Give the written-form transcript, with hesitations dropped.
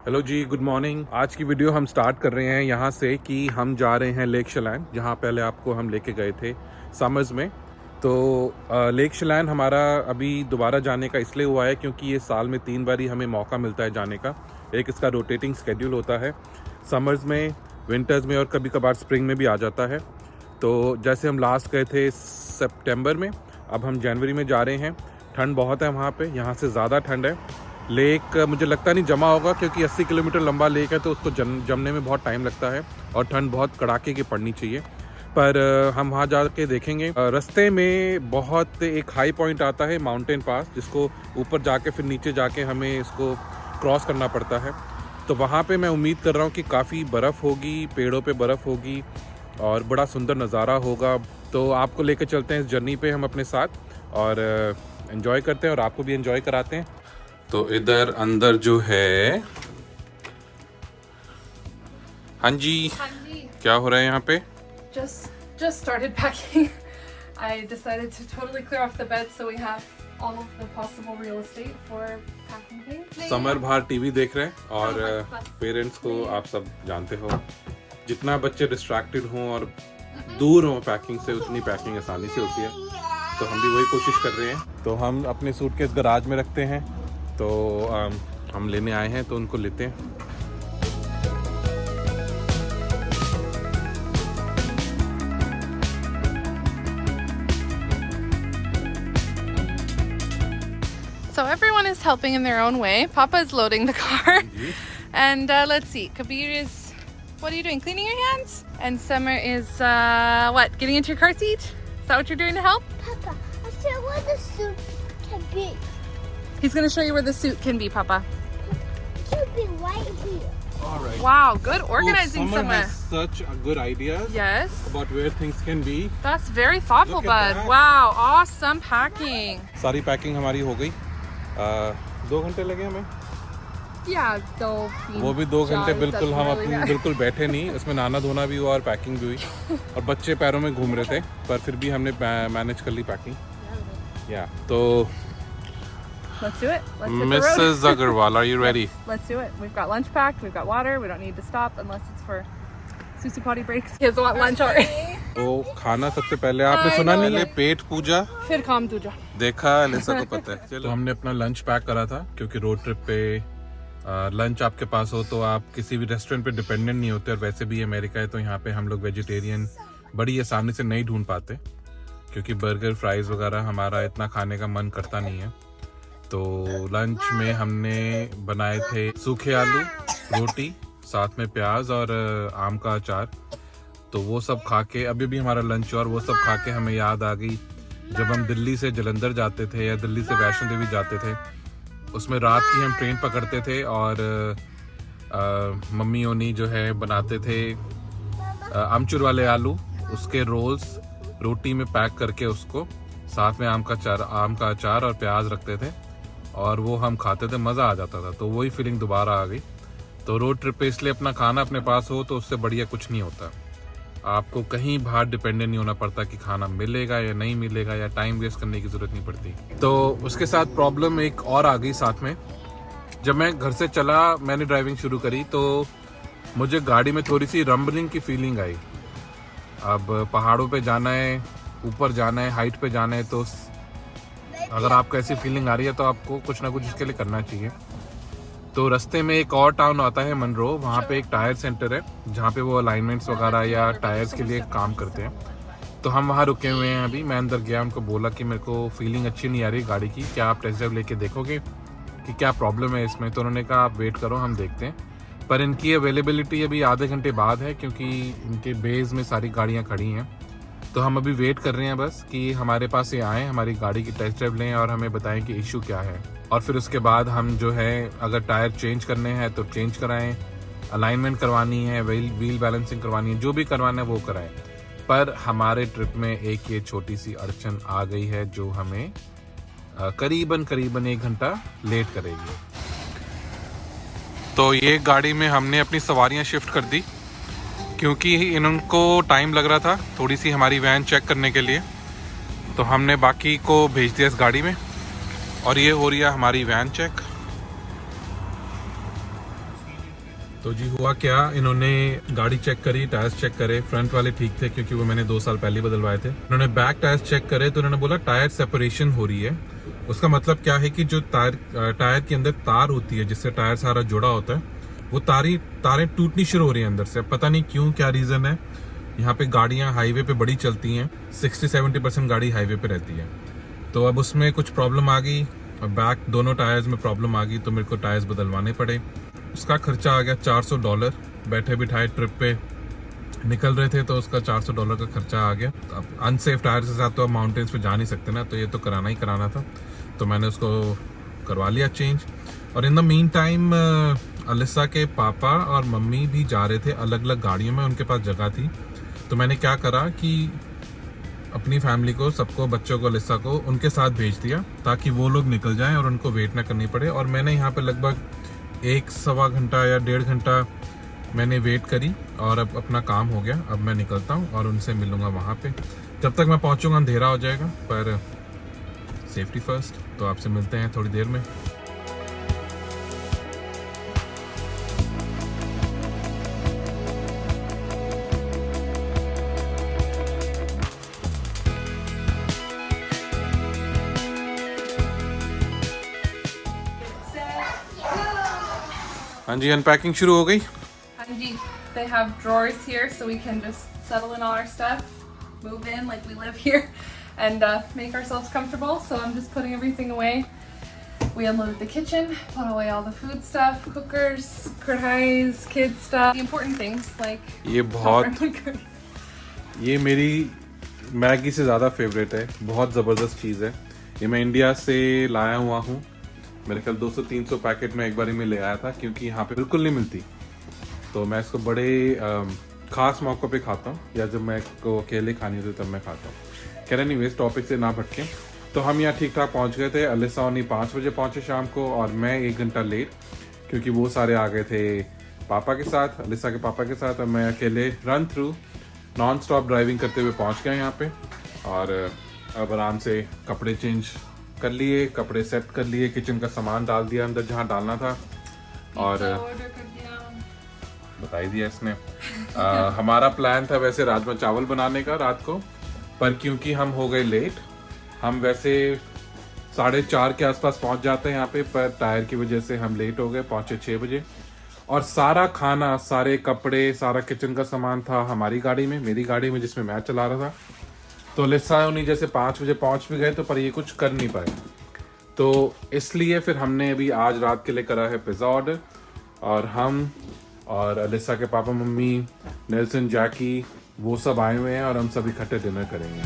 Hello जी, good morning. आज की video हम स्टार्ट कर रहे हैं यहाँ से कि हम जा रहे हैं लेक शिलान, जहाँ पहले आपको हम लेके गए थे समर्स में। तो लेक शिलान हमारा अभी दोबारा जाने का इसलिए हुआ है क्योंकि ये साल में 3 बार ही हमें मौका मिलता है जाने का। एक इसका रोटेटिंग स्केड्यूल होता है, समर्स में, विंटर्स में और कभी कभार स्प्रिंग में भी आ जाता है। तो जैसे हम लास्ट गए थे सितंबर में, अब हम जनवरी में जा रहे हैं। ठंड बहुत है वहाँ पे, यहाँ से ज़्यादा ठंड है। लेक मुझे लगता नहीं जमा होगा क्योंकि 80 किलोमीटर लंबा लेक है, तो उसको जमने में बहुत टाइम लगता है और ठंड बहुत कड़ाके की पड़नी चाहिए। पर हम वहाँ जाके देखेंगे। रास्ते में बहुत एक हाई पॉइंट आता है, माउंटेन पास, जिसको ऊपर जाके फिर नीचे जाके हमें इसको क्रॉस करना पड़ता है। तो वहाँ पे मैं उम्मीद कर रहा हूँ कि काफ़ी बर्फ़ होगी, पेड़ों पे बर्फ़ होगी और बड़ा सुंदर नज़ारा होगा। तो आपको लेकर चलते हैं इस जर्नी पे हम अपने साथ और एंजॉय करते हैं और आपको भी एंजॉय कराते हैं। तो इधर अंदर जो है, हाँ जी, क्या हो रहा है यहाँ पे? Just started packing. I decided to totally clear off the bed so we have all of the possible real estate for packing things. Summer बाहर टीवी देख रहे हैं और पेरेंट्स को आप सब जानते हो, जितना बच्चे डिस्ट्रैक्टेड हों और दूर हों पैकिंग से, उतनी पैकिंग आसानी से होती है। तो हम भी वही कोशिश कर रहे हैं। तो हम अपने सूटकेस गराज में रखते हैं, तो हम लेने आए हैं तो उनको लेते हैं। So everyone is helping in their own way. Papa is loading the car. And let's see. Kabir is, what are you doing? Cleaning your hands? And Summer is, what? Getting into your car seat? Is that what you're doing to help? Papa, I said where the suit can be. He's going to show you where the suit can be, Papa. It should be right here. All right. Wow, good organizing, Summer Summer. has such a good ideas Yes. about where things can be. That's very thoughtful, Look at bud. that. Wow, awesome packing. सारी packing हमारी हो गई। 2 घंटे लगे हमें। Yeah, वो भी 2 घंटे बिल्कुल हम अपनी बिल्कुल बैठे नहीं, उसमें नहाना धोना भी हुआ और पैकिंग भी हुई और बच्चे पैरों में घूम रहे थे, पर फिर भी हमने मैनेज कर ली पैकिंग। या तो Let's do it. Let's hit the road. Mrs Agarwal, are you ready? Let's do it. We've got lunch packed. We've got water. We don't need to stop unless it's for Susu potty breaks. Kids want lunch already. तो खाना सबसे पहले, आपने सुना नहीं है पेट पूजा? फिर काम तुझा। देखा, लिसा को पता है। चलो, तो हमने अपना लंच पैक करा था क्योंकि रोड ट्रिप पे लंच आपके पास हो तो आप किसी भी रेस्टोरेंट पे डिपेंडेंट नहीं होते। और वैसे भी अमेरिका है तो यहाँ पे हम लोग वेजिटेरियन बड़ी आसानी से नहीं ढूंढ पाते क्योंकि बर्गर फ्राइज वगैरह हमारा इतना खाने का मन करता नहीं है। तो लंच में हमने बनाए थे सूखे आलू, रोटी, साथ में प्याज और आम का अचार। तो वो सब खा के अभी भी हमारा लंच, और वो सब खा के हमें याद आ गई जब हम दिल्ली से जलंधर जाते थे या दिल्ली से वैष्णो देवी जाते थे। उसमें रात की हम ट्रेन पकड़ते थे और मम्मी ओनी जो है बनाते थे अमचूर वाले आलू, उसके रोल्स रोटी में पैक करके उसको साथ में आम का अचार और प्याज रखते थे और वो हम खाते थे, मज़ा आ जाता था। तो वही फीलिंग दोबारा आ गई। तो रोड ट्रिप पे इसलिए अपना खाना अपने पास हो तो उससे बढ़िया कुछ नहीं होता। आपको कहीं बाहर डिपेंडेंट नहीं होना पड़ता कि खाना मिलेगा या नहीं मिलेगा, या टाइम वेस्ट करने की ज़रूरत नहीं पड़ती। तो उसके साथ प्रॉब्लम एक और आ गई साथ में। जब मैं घर से चला, मैंने ड्राइविंग शुरू करी तो मुझे गाड़ी में थोड़ी सी रंबलिंग की फीलिंग आई। अब पहाड़ों पे जाना है, ऊपर जाना है, हाइट पे जाना है, तो अगर आपको ऐसी फीलिंग आ रही है तो आपको कुछ ना कुछ इसके लिए करना चाहिए। तो रास्ते में एक और टाउन आता है मनरो, वहाँ पे एक टायर सेंटर है जहाँ पे वो अलाइनमेंट्स वगैरह या टायर्स के लिए काम करते हैं। तो हम वहाँ रुके हुए हैं अभी। मैं अंदर गया, उनको बोला कि मेरे को फीलिंग अच्छी नहीं आ रही गाड़ी की, क्या आप टेस्ट ड्राइव लेके देखोगे कि क्या प्रॉब्लम है इसमें? तो उन्होंने कहा आप वेट करो, हम देखते हैं। पर इनकी अवेलेबिलिटी अभी आधे घंटे बाद है क्योंकि इनके बेस में सारी गाड़ियाँ खड़ी हैं। तो हम अभी वेट कर रहे हैं बस कि हमारे पास ये आएँ, हमारी गाड़ी की टेस्ट ड्राइव लें और हमें बताएं कि इशू क्या है। और फिर उसके बाद हम जो है अगर टायर चेंज करने हैं तो चेंज कराएं, अलाइनमेंट करवानी है, व्हील बैलेंसिंग करवानी है, जो भी करवाना है वो कराएं। पर हमारे ट्रिप में एक ये छोटी सी अड़चन आ गई है जो हमें करीबन 1 घंटा लेट करेगी। तो ये गाड़ी में हमने अपनी सवारियां शिफ्ट कर दी क्योंकि इनको टाइम लग रहा था थोड़ी सी हमारी वैन चेक करने के लिए। तो हमने बाकी को भेज दिया इस गाड़ी में और ये हो रही है हमारी वैन चेक। तो जी हुआ क्या, इन्होंने गाड़ी चेक करी, टायर्स चेक करे, फ्रंट वाले ठीक थे क्योंकि वो मैंने 2 साल पहले बदलवाए थे। इन्होंने बैक टायर्स चेक करे तो उन्होंने बोला टायर सेपरेशन हो रही है। उसका मतलब क्या है कि जो टायर के अंदर तार होती है जिससे टायर सारा जुड़ा होता है, वो तारें टूटनी शुरू हो रही है अंदर से। पता नहीं क्यों, क्या रीजन है। यहाँ पे गाड़ियाँ हाईवे पे बड़ी चलती हैं, 60-70% गाड़ी हाईवे पे रहती है। तो अब उसमें कुछ प्रॉब्लम आ गई और बैक दोनों टायर्स में प्रॉब्लम आ गई, तो मेरे को टायर्स बदलवाने पड़े। उसका खर्चा आ गया $400। बैठे बिठाए ट्रिप पे निकल रहे थे तो उसका $400 का खर्चा आ गया। अब अनसेफ टायर के साथ तो आप माउंटेन्स पे जा नहीं सकते ना, तो ये तो कराना ही कराना था। तो मैंने उसको करवा लिया चेंज। और in the mean time Alisa के पापा और मम्मी भी जा रहे थे अलग अलग गाड़ियों में, उनके पास जगह थी। तो मैंने क्या करा कि अपनी फैमिली को, सबको, बच्चों को, अलिसा को उनके साथ भेज दिया ताकि वो लोग निकल जाएं और उनको वेट ना करनी पड़े। और मैंने यहाँ पे लगभग 1-1.25 घंटा या 1.5 घंटा मैंने वेट करी और अब अपना काम हो गया। अब मैं निकलता हूँ और उनसे मिलूंगा वहाँ पे। जब तक मैं पहुँचूंगा अंधेरा हो जाएगा, पर सेफ्टी फर्स्ट। तो आपसे मिलते हैं थोड़ी देर में। हाँ जी, अनपैकिंग शुरू हो गई। Anji, they have drawers here so we can just settle in all our stuff, move in like we live here, and make ourselves comfortable. So I'm just putting everything away. We unloaded the kitchen, put away all the food stuff, cookers, kadhais, kids stuff, the important things like. ये मेरी Maggi से ज़्यादा favourite है, बहुत ज़बरदस्त चीज़ है। ये मैं इंडिया से लाया हुआ हूँ, मेरे ख्याल 200-300 पैकेट में एक बारी में ले आया था क्योंकि यहाँ पे बिल्कुल नहीं मिलती। तो मैं इसको बड़े खास मौक़ों पे खाता हूँ, या जब मैं को अकेले खानी होती तब मैं खाता हूँ। खैर एनीवेज, टॉपिक से ना भटकें। तो हम यहाँ ठीक ठाक पहुँच गए थे। अलिसा उन्हीं 5 बजे पहुँचे शाम को और मैं 1 घंटा लेट, क्योंकि वो सारे आ गए थे पापा के साथ, अलिसा के पापा के साथ। और मैं अकेले run through non stop driving करते हुए पहुँच गया यहाँ पे। और अब आराम से कपड़े चेंज कर लिए, कपड़े सेट कर लिए, किचन का सामान डाल दिया अंदर जहाँ डालना था, और बता ही दिया इसने। हमारा प्लान था वैसे राजमा चावल बनाने का रात को, पर क्योंकि हम हो गए लेट, हम वैसे 4:30 के आसपास पहुंच जाते हैं यहाँ पे, पर टायर की वजह से हम लेट हो गए, पहुंचे 6 बजे। और सारा खाना, सारे कपड़े, सारा किचन का सामान था हमारी गाड़ी में, मेरी गाड़ी में जिसमें मैं चला रहा था। तो लिसा उन्हीं जैसे 5 बजे पहुंच भी गए, तो पर ये कुछ कर नहीं पाए। तो इसलिए फिर हमने अभी आज रात के लिए करा है पिज़्ज़ा ऑर्डर, और हम और अलिसा के पापा मम्मी, नेल्सन, जैकी, वो सब आए हुए हैं और हम सब इकट्ठे डिनर करेंगे।